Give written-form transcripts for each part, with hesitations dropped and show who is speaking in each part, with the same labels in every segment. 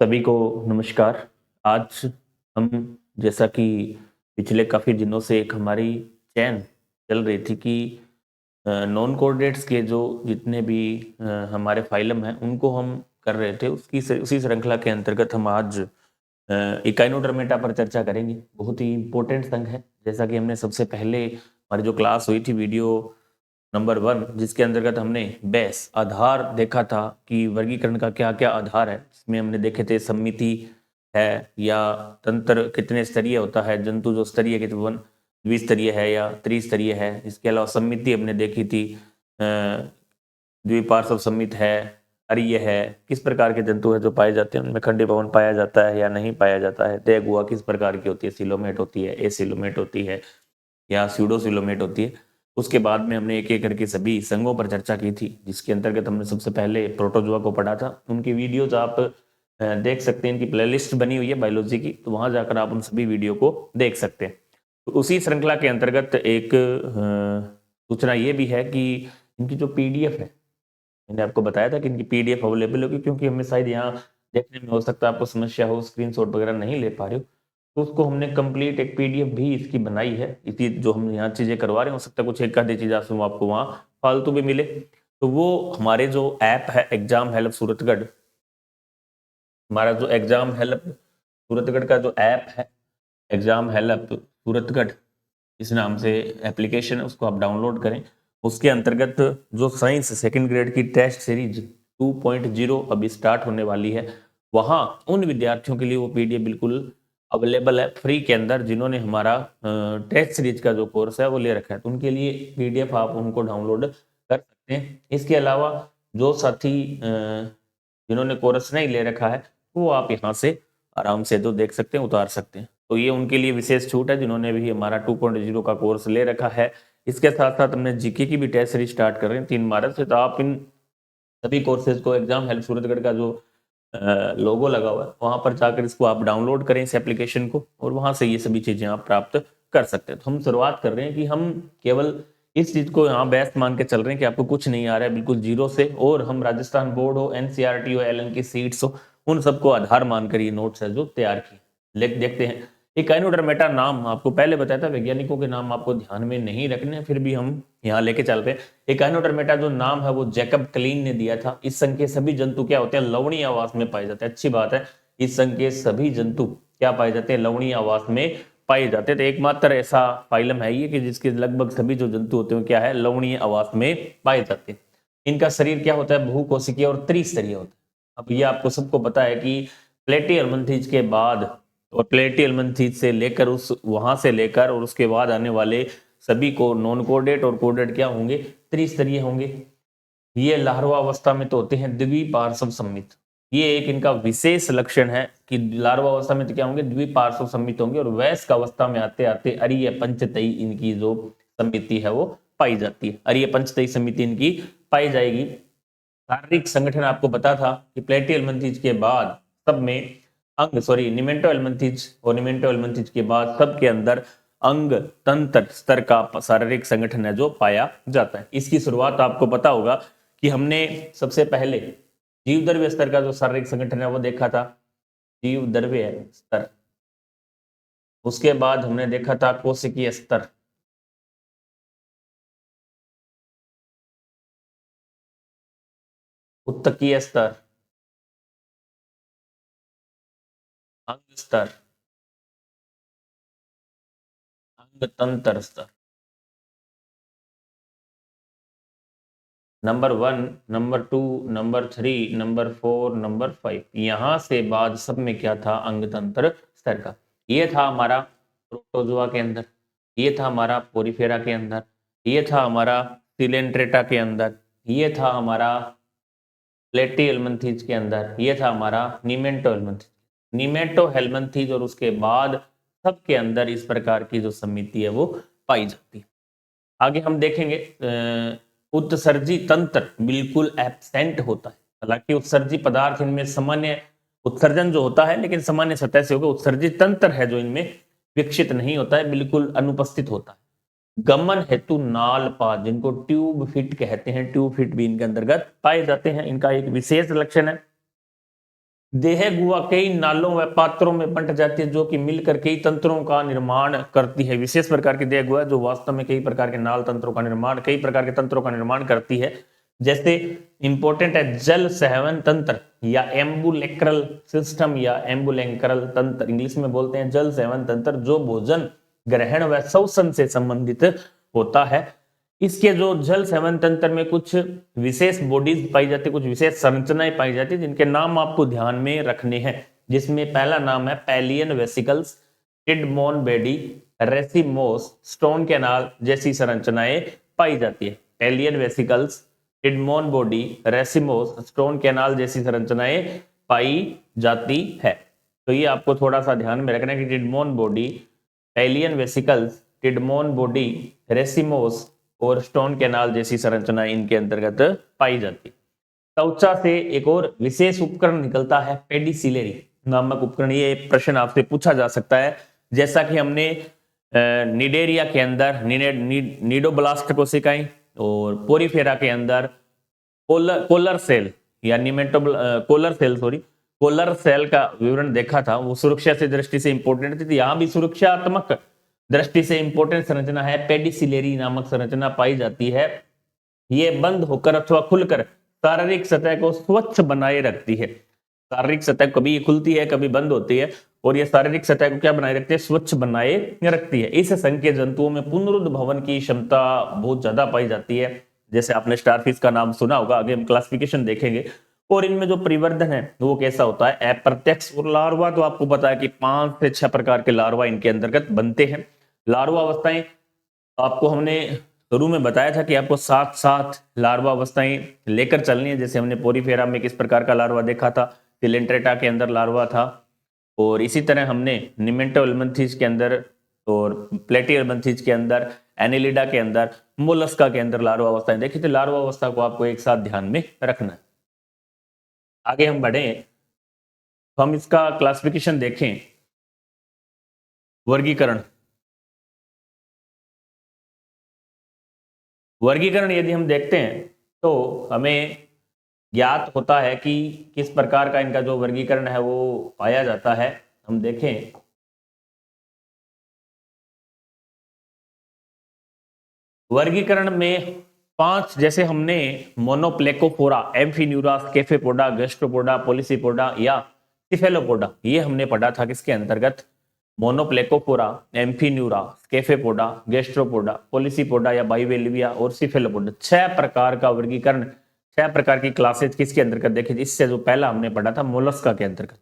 Speaker 1: सभी को नमस्कार। आज हम जैसा कि पिछले काफ़ी दिनों से एक हमारी चैन चल रही थी कि नॉन कोऑर्डिनेट्स के जो जितने भी हमारे फाइलम हैं उनको हम कर रहे थे उसी श्रृंखला के अंतर्गत हम आज इकाइनोडर्मेटा पर चर्चा करेंगे। बहुत ही इम्पोर्टेंट संघ है। जैसा कि हमने सबसे पहले हमारी जो क्लास हुई थी वीडियो नंबर 1 जिसके अंतर्गत हमने बेस आधार देखा था कि वर्गीकरण का क्या क्या आधार है, जिसमें हमने देखे थे सम्मिति है या तंत्र कितने स्तरीय होता है, जंतु जो स्तरीय के द्विस्तरीय है या त्रिस्तरीय है। इसके अलावा सम्मिति हमने देखी थी, द्विपार्श्व सम्मित है, अरीय है, किस प्रकार के जंतु है जो पाए जाते हैं, उनमें खंडी भवन पाया जाता है या नहीं पाया जाता है, तय गुहा किस प्रकार की होती है, सिलोमेट होती है, एसिलोमेट होती है या स्यूडोसिलोमेट होती है। उसके बाद में हमने एक एक करके सभी संघों पर चर्चा की थी, जिसके अंतर्गत हमने सबसे पहले प्रोटोजोआ को पढ़ा था। उनकी वीडियोज आप देख सकते हैं, इनकी प्लेलिस्ट बनी हुई है बायोलॉजी की, तो वहां जाकर आप उन सभी वीडियो को देख सकते हैं। तो उसी श्रृंखला के अंतर्गत एक सूचना ये भी है कि इनकी जो पीडीएफ है, मैंने आपको बताया था कि इनकी पीडीएफ अवेलेबल होगी, क्योंकि हमें शायद यहाँ देखने में हो सकता है आपको समस्या हो, स्क्रीनशॉट वगैरह नहीं ले पा रहे हो, तो उसको हमने कंप्लीट एक पीडीएफ भी इसकी बनाई है। इसी जो हम यहाँ चीजें करवा रहे हैं, हो सकता है कुछ एक आधी चीज आपको वहाँ फालतू भी मिले, तो वो हमारे जो ऐप है एग्जाम हेल्प सूरतगढ़, हमारा जो एग्जाम हेल्प सूरतगढ़ का जो ऐप है एग्जाम हेल्प सूरतगढ़, इस नाम से एप्लीकेशन है, उसको आप डाउनलोड करें। उसके अंतर्गत जो साइंस सेकंड ग्रेड की टेस्ट सीरीज 2.0 अभी स्टार्ट होने वाली है, वहाँ उन विद्यार्थियों के लिए वो पीडीएफ बिल्कुल अवेलेबल है फ्री के अंदर, जिन्होंने हमारा टेस्ट सीरीज का जो कोर्स है वो ले रखा है, तो उनके लिए पीडीएफ आप उनको डाउनलोड कर सकते हैं। इसके अलावा जो साथी जिन्होंने कोर्स नहीं ले रखा है, वो आप यहाँ से आराम से जो देख सकते हैं उतार सकते हैं। तो ये उनके लिए विशेष छूट है जिन्होंने भी हमारा 2.0 का कोर्स ले रखा है। इसके साथ साथ हमने जीके की भी टेस्ट सीरीज स्टार्ट कर रहे हैं 3 मार्च से, तो आप इन सभी कोर्सेज को एग्जाम हेल्प सूरतगढ़ का जो लोगो लगा हुआ है वहां पर जाकर इसको आप डाउनलोड करें इस एप्लीकेशन को, और वहां से ये सभी चीजें आप प्राप्त कर सकते हैं। तो हम शुरुआत कर रहे हैं कि हम केवल इस चीज को यहाँ बेस्ट मान के चल रहे हैं कि आपको कुछ नहीं आ रहा है बिल्कुल जीरो से, और हम राजस्थान बोर्ड हो, एनसीईआरटी हो, एलन की सीट्स हो, उन सबको आधार मानकर ये नोट्स है जो तैयार की। देखते हैं इकाइनोडर्मेटा नाम आपको पहले बताया था, वैज्ञानिकों के नाम आपको ध्यान में नहीं रखने, फिर भी हम यहाँ लेके चल रहे हैं। इकाइनोडर्मेटा जो नाम है वो जैकब क्लीन ने दिया था। इस संघ के सभी जंतु क्या होते हैं, लवणीय आवास में पाए जाते हैं। अच्छी बात है, इस संघ के सभी जंतु क्या पाए जाते हैं, लवणीय आवास में पाए जाते हैं। तो एकमात्र ऐसा फाइलम है ये कि जिसके लगभग सभी जो जंतु होते हैं क्या है, लवणीय आवास में पाए जाते हैं। इनका शरीर क्या होता है, बहुकोशिकीय और त्रिस्तरीय होता है। अब ये आपको सबको पता है कि प्लेटियलमंथीज के बाद और प्लेटियलमंथीज से लेकर उस वहां से लेकर और उसके बाद आने वाले सभी को नॉन कोऑर्डिनेट और कोऑर्डिनेट क्या होंगे, त्रिस्तरीय होंगे। ये लार्वा अवस्था में तो होते हैं द्विपार्श्व सम्मित, ये एक इनका विशेष लक्षण है कि लार्वा अवस्था में तो क्या होंगे, द्विपार्श्व सम्मित होंगे, और वयस्क अवस्था में आते आते अरीय पंचतई इनकी जो समिति है वो पाई जाती है। अरीय पंचतई समिति इनकी पाई जाएगी। शारीरिक संगठन आपको पता था कि प्लेटियलमंथीज के बाद सब में अंग निमेंटो एलमंथीज और निमेंटो एलमंथीज के बाद सब के अंदर अंग तंत्र स्तर का शारीरिक संगठन है जो पाया जाता है। इसकी शुरुआत आपको पता होगा कि हमने सबसे पहले जीव द्रव्य स्तर का जो शारीरिक संगठन है वो देखा था, जीव द्रव्य स्तर। उसके बाद हमने देखा था कोशिकीय स्तर, उत्तकीय स्तर, अंग स्तर, अंग तंत्र स्तर। Number 1, number 2, number 3, number 4, number 5, यहां से बाद सब में क्या था, अंगतंत्र स्तर का। ये था हमारा प्रोटोजोआ के अंदर, ये था हमारा पोरिफेरा के अंदर, ये था हमारा सिलेंट्रेटा के अंदर, ये था हमारा प्लेटीहेल्मिन्थीज के अंदर, ये था हमारा निमेटो हेल्मिन्थीज, और उसके बाद सबके अंदर इस प्रकार की जो समिति है वो पाई जाती है। आगे हम देखेंगे उत्सर्जी तंत्र बिल्कुल एब्सेंट होता है। हालांकि उत्सर्जी पदार्थ इनमें सामान्य उत्सर्जन जो होता है लेकिन सामान्य सतह से होगा, उत्सर्जी तंत्र है जो इनमें विकसित नहीं होता है, बिल्कुल अनुपस्थित होता है। गमन हेतु नाल पाद, जिनको ट्यूब फिट कहते हैं, ट्यूब फिट भी इनके अंतर्गत पाए जाते हैं। इनका एक विशेष लक्षण है देह गुहा कई नालों व पात्रों में बंट जाती है जो कि मिलकर कई तंत्रों का निर्माण करती है। विशेष प्रकार की देह गुहा जो वास्तव में कई प्रकार के नाल तंत्रों का निर्माण, कई प्रकार के तंत्रों का निर्माण करती है। जैसे इंपॉर्टेंट है जल सहवन तंत्र या एम्बुलेक्रल सिस्टम या एम्बुलेक्रल तंत्र, इंग्लिश में बोलते हैं जल सहवन तंत्र, जो भोजन ग्रहण व श्वसन से संबंधित होता है। इसके जो जल सेवन तंत्र में कुछ विशेष बॉडीज पाई जाती है, कुछ विशेष संरचनाएं पाई जाती है जिनके नाम आपको ध्यान में रखने हैं। जिसमें पहला नाम है Polian vesicles, Tiedemann body, racemose, stone canal जैसी संरचनाएं पाई जाती है। Polian vesicles, Tiedemann body, racemose, stone canal जैसी संरचनाएं पाई जाती है। तो ये आपको थोड़ा सा ध्यान में रखना है कि टिडमोन body, पैलियन vesicles, Tiedemann body, racemose और स्टोन कैनाल जैसी संरचना इनके अंतर्गत पाई जाती। त्वचा से एक और विशेष उपकरण निकलता है पेडिसिलरी नामक उपकरण। ये प्रश्न आपसे पूछा जा सकता है। जैसा कि हमने निडेरिया के अंदर नीडोब्लास्ट कोशिकाएं और पोरीफेरा के अंदर कोलर सेल या कोलर सेल का विवरण देखा था, वो सुरक्षा से दृष्टि से इंपॉर्टेंट थी। यहाँ भी सुरक्षात्मक दृष्टि से इंपॉर्टेंट संरचना है पेडिसिलरी नामक संरचना पाई जाती है। ये बंद होकर अथवा खुलकर शारीरिक सतह को स्वच्छ बनाए रखती है। शारीरिक सतह कभी खुलती है कभी बंद होती है और ये शारीरिक सतह को क्या बनाए रखती है, स्वच्छ बनाए रखती है। इस संख्य जंतुओं में पुनरुद्भवन की क्षमता बहुत ज्यादा पाई जाती है। जैसे आपने स्टारफिश का नाम सुना होगा, आगे हम क्लासिफिकेशन देखेंगे। और इनमें जो परिवर्धन है वो कैसा होता है, अप्रत्यक्ष। और लार्वा तो आपको पता है कि 5 से 6 प्रकार के लार्वा इनके अंतर्गत बनते हैं। लार्वा अवस्थाएं आपको हमने शुरू में बताया था कि आपको 7 लार्वा अवस्थाएं लेकर चलनी है। जैसे हमने पोरीफेरा में किस प्रकार का लार्वा देखा था, सिलेंट्रेटा के अंदर लार्वा था, और इसी तरह हमने निमेंटो एल्मंथीज के अंदर और प्लेटी एल्मंथीज के अंदर, एनिलिडा के अंदर, मोलस्का के अंदर लार्वा अवस्थाएं देखी थी। लार्वा अवस्था को आपको एक साथ ध्यान में रखना है। आगे हम बढ़े तो हम इसका क्लासिफिकेशन देखें, वर्गीकरण यदि हम देखते हैं तो हमें ज्ञात होता है कि किस प्रकार का इनका जो वर्गीकरण है वो पाया जाता है। हम देखें वर्गीकरण में 5, जैसे हमने मोनोप्लेकोफोरा, एम्फीन्यूरा, स्केफेपोडा, गैस्ट्रोपोडा, पॉलिसीपोडा या सिफेलोपोडा, ये हमने पढ़ा था किसके अंतर्गत, मोनोप्लेकोफोरा, एम्फीन्यूरा, स्केफेपोडा, गैस्ट्रोपोडा, पॉलिसीपोडा या बाइवेलिविया और सिफेलोपोडा। 6 प्रकार का वर्गीकरण, 6 प्रकार की क्लासेज किसके अंतर्गत देखे। इससे जो पहला हमने पढ़ा था मोलस्का के अंतर्गत।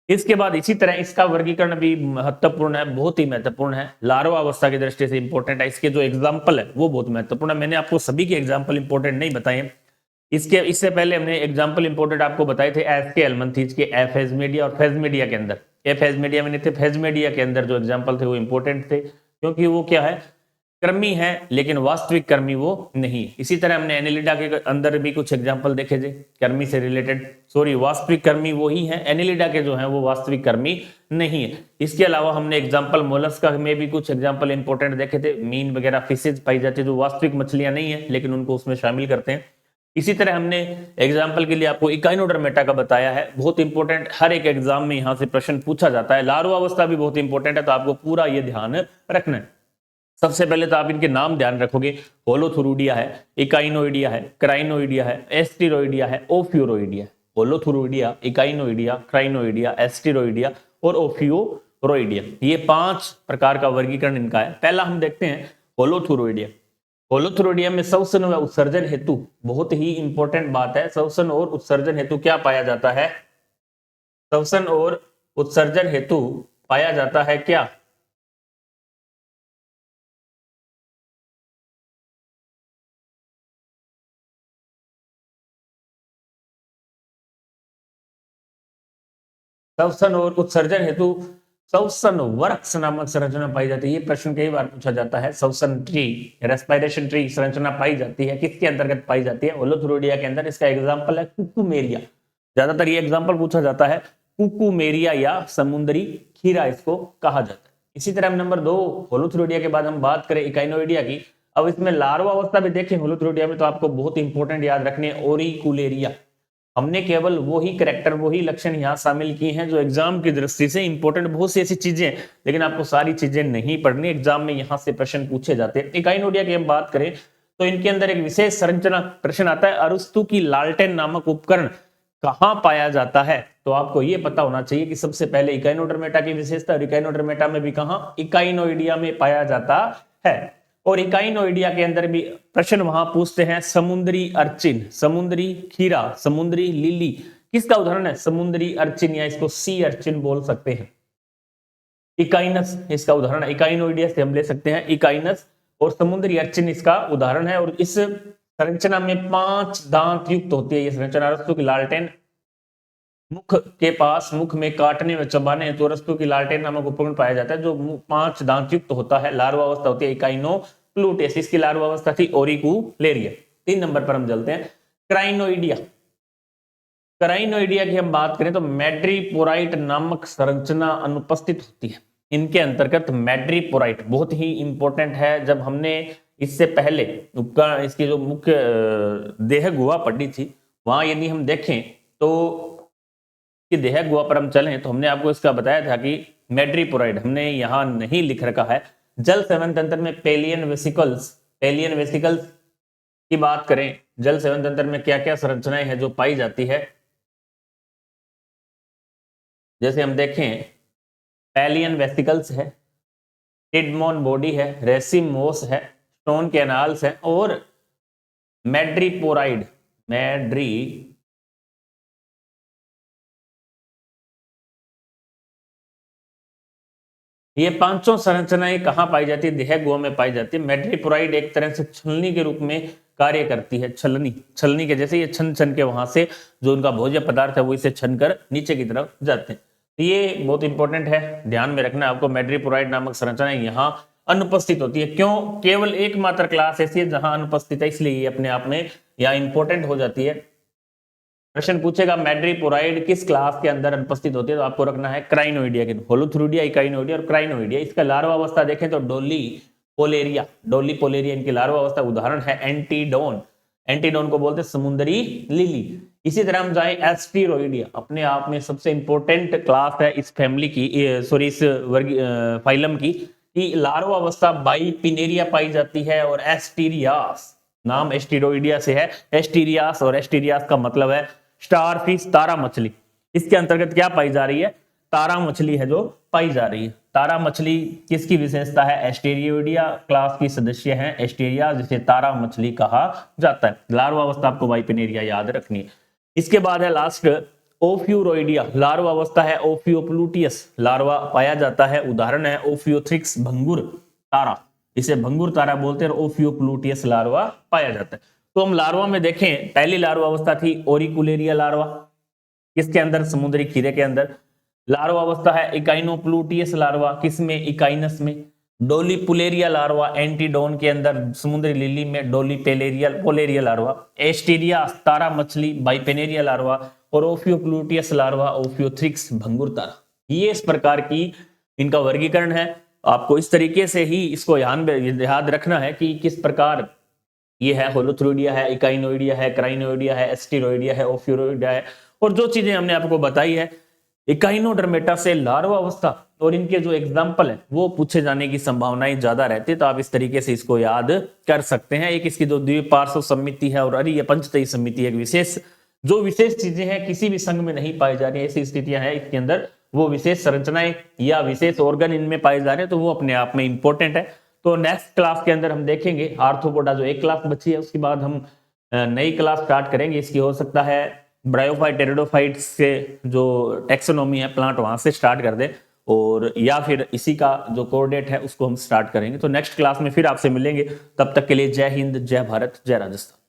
Speaker 1: इसके बाद इसी तरह इसका वर्गीकरण भी महत्वपूर्ण है, बहुत ही महत्वपूर्ण है, लार्वा अवस्था की दृष्टि से इंपॉर्टेंट है। इसके जो एग्जाम्पल है वो बहुत महत्वपूर्ण है। मैंने आपको सभी के एग्जाम्पल इंपॉर्टेंट नहीं बताए। इससे पहले हमने एग्जाम्पल इंपॉर्टेंट आपको बताए थे एसके एल्मंथीज के, एफेजमेडिया और फेजमेडिया के अंदर। एफेजमेडिया में नहीं थे, फेजमेडिया के अंदर जो एग्जाम्पल थे वो इंपॉर्टेंट थे, क्योंकि वो क्या है, कर्मी है लेकिन वास्तविक कर्मी वो नहीं। इसी तरह हमने एनिलिडा के अंदर भी कुछ एग्जाम्पल देखे थे कर्मी से रिलेटेड, वास्तविक कर्मी वो ही है, एनिलिडा के जो है वो वास्तविक कर्मी नहीं है। इसके अलावा हमने एग्जाम्पल मोलस्का में भी कुछ एग्जाम्पल इंपॉर्टेंट देखे थे, मीन वगैरह फिशेज पाई जाती है जो वास्तविक मछलियां नहीं है लेकिन उनको उसमें शामिल करते हैं। इसी तरह हमने एग्जाम्पल के लिए आपको इकाइनोडर्मेटा का बताया है, बहुत इंपॉर्टेंट, हर एक एग्जाम में यहां से प्रश्न पूछा जाता है। लार्वा अवस्था भी बहुत इंपॉर्टेंट है, तो आपको पूरा ये ध्यान रखना है। सबसे पहले तो आप इनके नाम ध्यान रखोगे, होलोथुरुडिया है, इकाइनोइडिया है, क्राइनोइडिया है, एस्टिरोइडिया है, ओफ्यूरोइडिया। होलोथुरुडिया, इकाइनोइडिया, क्राइनोइडिया, एस्टिरोइडिया और ओफ्यूरोइडिया, ये 5 प्रकार का वर्गीकरण इनका है। पहला हम देखते हैं होलोथुरुडिया। होलोथुरुडिया में श्वसन व उत्सर्जन हेतु, बहुत ही इंपॉर्टेंट बात है, श्वसन और उत्सर्जन हेतु क्या पाया जाता है, श्वसन और उत्सर्जन हेतु पाया जाता है क्या, श्वसन और उत्सर्जन हेतु श्वसन वर्क्स नामक संरचना पाई जाती है। ये प्रश्न कई बार पूछा जाता है। श्वसन ट्री, रेस्पिरेशन ट्री संरचना पाई जाती है, किसके अंतर्गत पाई जाती है, होलोथुरुडिया के अंदर। इसका एग्जांपल है कुकुमेरिया, ज्यादातर ये एग्जांपल पूछा जाता है, कुकुमेरिया या समुद्री खीरा इसको कहा जाता है। इसी तरह नंबर 2 होलोथुरुडिया के बाद हम बात करें इकाइनोइडिया की। अब इसमें लार्वा अवस्था भी देखें होलोथुरुडिया में, तो आपको बहुत इंपॉर्टेंट याद रखने, ओरिकुलेरिया। हमने केवल वही कैरेक्टर, वही लक्षण यहाँ शामिल किए हैं जो एग्जाम की दृष्टि से इंपॉर्टेंट, बहुत सी ऐसी चीजें हैं, लेकिन आपको सारी चीजें नहीं पढ़नी, एग्जाम में यहाँ से प्रश्न पूछे जाते हैं। इकाइनोडिया की हम बात करें तो इनके अंदर एक विशेष संरचना प्रश्न आता है, अरस्तु की लालटेन नामक उपकरण कहाँ पाया जाता है? तो आपको ये पता होना चाहिए कि सबसे पहले इकाइनोडर्मेटा की विशेषता, और इकाइनोडर्मेटा में भी कहाँ, इकाइनोइडिया में पाया जाता है। और इकाइनोइडिया के अंदर भी प्रश्न वहां पूछते हैं, समुद्री अर्चिन, समुद्री खीरा, समुद्री लिली, किसका उदाहरण है? समुद्री अर्चिन, या इसको सी अर्चिन बोल सकते हैं। इकाइनस इसका उदाहरण, इकाइनोइडिया से हम ले सकते हैं इकाइनस, और समुद्री अर्चिन इसका उदाहरण है। और इस संरचना में 5 दांत युक्त होती है ये संरचना। अरस्तु की लालटेन मुख के पास, मुख में काटने में चबाने हेतु अरस्तु की लालटेन नामक उपकरण पाया जाता है जो 5 दांत युक्त होता है। लार्वा अवस्था होती है इकाइनोप्लूटेस, इसकी लार्वा अवस्था थी ओरिकुलेरिया। 3 नंबर पर हम चलते हैं, क्राइनोइडिया। क्राइनोइडिया की हम बात करें तो मैड्रीपोराइट नामक संरचना अनुपस्थित होती है। इनके अंतर्गत मैड्रीपोराइट बहुत ही इंपॉर्टेंट है। जब हमने इससे पहले इसकी जो मुख्य देह गुहा पढ़ी थी, वहां यदि हम देखें तो कि देह गुहा पर हम चलें तो हमने आपको इसका बताया था कि मैड्रीपोराइड, हमने यहां नहीं लिख रखा है। जल सेवन तंत्र में पेलियन वेसिकल्स, पेलियन वेसिकल्स की बात करें, जल सेवन तंत्र में क्या क्या संरचनाएं हैं जो पाई जाती है, जैसे हम देखें पेलियन वेसिकल्स है, टिडमोन बॉडी है, रेसिमोस है, स्टोन कैनाल्स है, और मैड्रीपोराइड, ये 5 संरचनाएं कहां पाई जाती है? देह गुहा में पाई जाती है। मैड्रीपोराइड एक तरह से छलनी के रूप में कार्य करती है, छलनी के जैसे ये छन छन के वहां से जो उनका भोज्य पदार्थ है वो इसे छन कर नीचे की तरफ जाते हैं। तो ये बहुत इंपॉर्टेंट है, ध्यान में रखना आपको। मैड्रीपोराइड नामक संरचना यहाँ अनुपस्थित होती है। क्यों? केवल एकमात्र क्लास ऐसी है जहां अनुपस्थित है, इसलिए ये अपने आप में यहाँ इंपॉर्टेंट हो जाती है। प्रश्न पूछेगा मैड्रीपोराइड किस क्लास के अंदर अनुपस्थित होती है, तो आपको रखना है क्राइनोइडिया के, होलोथ्रुडिया, इकाइनोइडिया और क्राइनोइडिया। इसका लार्वा अवस्था देखें तो डोली पोलेरिया, डोली पोलेरिया इनकी लार्वा अवस्था। उदाहरण है एंटीडोन, एंटीडोन को बोलते हैं समुद्री लिली। इसी तरह हम जाए एस्टीरोइडिया, अपने आप में सबसे इंपॉर्टेंट क्लास है इस फैमिली की, सॉरी इस वर्ग फाइलम की लार्वा अवस्था बाइपिनेरिया पाई जाती है। और एस्टीरियास, नाम एस्टीरोइडिया से है, एस्टीरियास, और एस्टीरियास का मतलब है स्टारफिश, तारा मछली। इसके अंतर्गत क्या पाई जा रही है? तारा मछली है जो पाई जा रही है। तारा मछली किसकी विशेषता है? एस्टेरियोइडिया क्लास की सदस्य है एस्टेरिया, जिसे तारा मछली कहा जाता है। लार्वा अवस्था आपको बाइपिनेरिया याद रखनी है। इसके बाद है लास्ट ओफ्यूरोइडिया, लार्वा अवस्था है ओफियोप्लूटियस, लार्वा पाया जाता है। उदाहरण है ओफियोथ्रिक्स, भंगुर तारा, इसे भंगुर तारा बोलते हैं, और ओफियोप्लूटियस लार्वा पाया जाता है। तो हम लार्वा में देखें, पहली लार्वा अवस्था थी ओरिकुलेरिया लार्वा, किसके अंदर? समुद्री खीरे के अंदर। लार्वा अवस्था है इकाइनोप्लूटियस लार्वा, किसमें? इकाइनस में। डोलीपुलेरिया लार्वा एंटीडोन के अंदर, समुद्री लिली में पोलेरिया लार्वा। एस्टीरिया तारा मछली, बाइपेनेरिया लार्वा, और ओफियोप्लूटियस लार्वा ओफियोथ्रिक्स, भंगुर तारा। ये इस प्रकार की इनका वर्गीकरण है। आपको इस तरीके से ही इसको याद रखना है कि किस प्रकार ये है, होलोथ्रुडिया है, इकाइनोइडिया है, क्राइनोइडिया है, एस्टीरोइडिया है, ओफ्यूरोइडिया है। और जो चीजें हमने आपको बताई है, इकाइनोडर्मेटा से लार्वा अवस्था और इनके जो एग्जाम्पल है वो पूछे जाने की संभावनाएं ज्यादा रहती है। तो आप इस तरीके से इसको याद कर सकते हैं। एक इसकी जो द्विपार्श्व समिति है और अरे ये पंचतयी समिति, एक विशेष चीजें हैं किसी भी संघ में नहीं पाई जा रही, ऐसी स्थितियां हैं इसके अंदर, वो विशेष संरचनाएं या विशेष ऑर्गन इनमें पाए जा रहे हैं, तो वो अपने आप में इंपॉर्टेंट है। तो नेक्स्ट क्लास के अंदर हम देखेंगे आर्थ्रोपोडा, जो एक क्लास बची है, उसके बाद हम नई क्लास स्टार्ट करेंगे। इसकी हो सकता है ब्रायोफाइट टेरिडोफाइट से जो टेक्सोनोमी है प्लांट, वहां से स्टार्ट कर दे, और या फिर इसी का जो कोऑर्डिनेट है उसको हम स्टार्ट करेंगे। तो नेक्स्ट क्लास में फिर आपसे मिलेंगे, तब तक के लिए जय हिंद, जय भारत, जय राजस्थान।